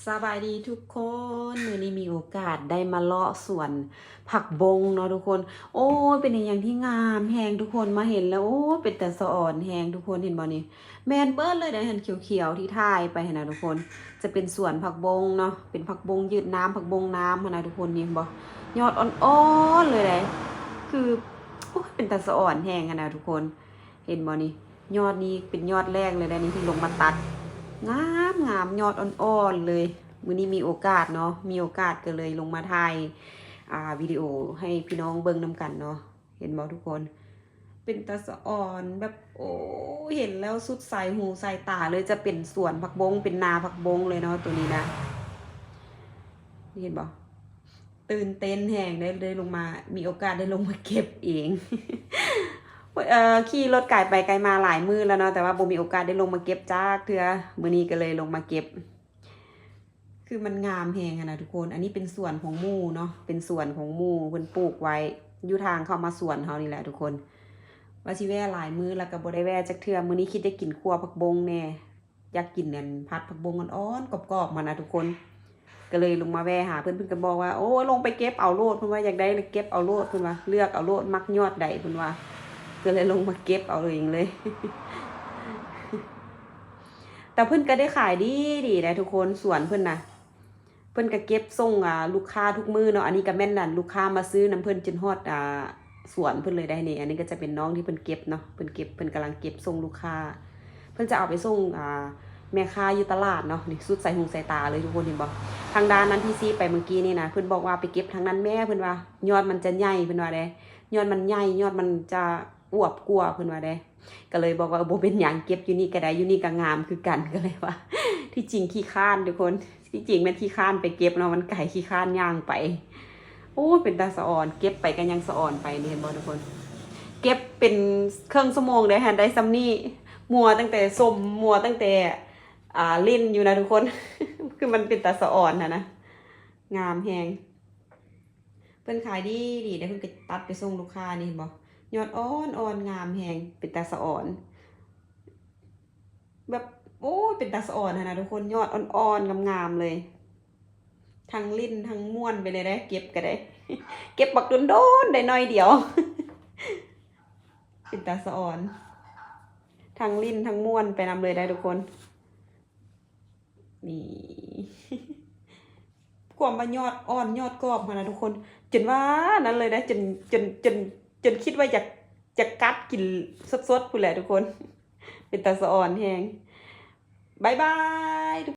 สบายดีทุกคนมื้อนี้มีโอกาสได้มาเลาะสวนผักบงเนาะทุกคนโอ้ยเป็นอย่างที่งามแฮงทุกคนมาเห็นแล้วโอ้ยเป็นแต่สะอ่อนแฮงทุกคนเห็นบ่นี่แมนเบิดเลยได้เห็นเขียวๆที่ถ่ายไปนะทุกคนจะเป็นสวนผักบงเนาะเป็นผักบงยืดน้ำผักบงน้ำนะทุกคนนี่บ่ยอดอ่อนๆเลยได้คือโอ้ยเป็นแต่สะอ่อนแฮงนะทุกคนเห็นบ่นี่ยอดนี้เป็นยอดแรกเลยได้นี่ที่ลงมาตัด งามงามยอดอ่อนๆเลยมื้อนี้มีโอกาสเนาะมีโอกาสก็เลยลงมาถ่ายวิดีโอให้พี่น้องเบิ่งนำกันเนาะเห็นบ่ทุกคนเป็นตาสะอ่อนแบบโอ้เห็นแล้วสุดสายหูสายตาเลยจะเป็นสวนผักบงเป็นนาผักบงเลยเนาะตัวนี้นะเห็นบ่ตื่นเต้นแหงได้ลงมามีโอกาสได้ลงมาเก็บเองขี่รถไก่ไปไกลมาหลายมื้อแล้วเนาะแต่ว่าบ่มีโอกาสได้ลงมาเก็บจ้าเทื่อมื้อนี้ก็เลยลงมาเก็บคือมันงามแฮงอะนะทุกคนอันนี้เป็นสวนของหมู่เนาะเป็นสวนของหมู่เพิ่นปลูกไว้อยู่ทางเข้ามาสวนเฮานี่แหละทุกคนว่าสิแว่หลายมื้อแล้วก็บ่ได้แว่จักเทื่อมื้อนี้คิดจะกินคั่วผักบงแน่อยากกินนั่นผัดผักบงอ่อนๆกรอบๆมานะทุกคนก็เลยลงมาแว่หาเพิ่นก็บอกว่าโอ้ลงไปเก็บเอาโลดเพิ่นว่าอยากได้เก็บเอาโลดเพิ่นว่าเลือกเอาโลดมักยอดใดเพิ่นว่า ก็เลยลงมาเก็บเอาเองเลย แต่เพิ่นก็ได้ขายดีนะทุกคนสวนเพิ่นนะเพิ่นก็เก็บส่งลูกค้าทุกมื้อเนาะอันนี้ก็แม่นนั่นลูกค้ามาซื้อน้ำเพิ่นจนฮอดสวนเพิ่นเลยได้นี่อันนี้ก็จะเป็นน้องที่เพิ่นเก็บเนาะเพิ่นเก็บเพิ่นกำลังเก็บส่งลูกค้าเพิ่นจะเอาไปส่งแม่ค้าอยู่ตลาดเนาะนี่สุดใส่หูใส่ตาเลยทุกคนเห็นบ่ทางด้านนั้นที่ซีไปเมื่อกี้นี่นะเพิ่นบอกว่าไปเก็บทางนั้นแม่เพิ่นว่ายอดมันจะใหญ่เพิ่นว่าเด้ยอดมันใหญ่ยอดมันจะอวบกว่าเพิ่นว่าเด้ก็เลยบอกว่าบ่เป็นหยังเก็บอยู่นี่ก็ได้อยู่นี่ก็งามคือกันก็เลยว่าที่จริงขี้ข้านทุกคนที่จริงแม่นขี้ข้านไปเก็บเนาะมันไก่ขี้ข้านย่างไปโอ้เป็นตาสะอ่อนเก็บไปกันยังสะอ่อนไปนี่เห็นบ่ทุกคนเก็บเป็นครึ่งชั่วโมงได้หันได้ซ้ำนี่มัวตั้งแต่ส้มมัวตั้งแต่ลิ้นอยู่นะทุกคน คือมันเป็นตาสะอ่อนนะงามแฮงเพิ่นขายดีได้เพิ่นก็ตัดไปส่งลูกค้านี่เห็นบ่ยอดอ่อนงามแฮงเป็นตาสะอ่อนแบบโอ้ยเป็นตาสะอ่อนนะทุกคนยอดอ่อนๆงามๆเลยทั้งลิ้นทั้งม้วนไปเลยได้เก็บก็ได้ เก็บบักโดนๆได้น้อยเดียวเป็นตาสะอ่อนทั้งลิ้นทั้งม้วนไปนำเลยได้ทุกคนนี่ ความว่ายอดอ่อนยอดกรอบมานะทุกคนจนว่านั้นเลยนะจนคิดว่าอยากกัดกินสดๆพูดแหละทุกคนเป็นตาสะอ่อนแฮงบายบาย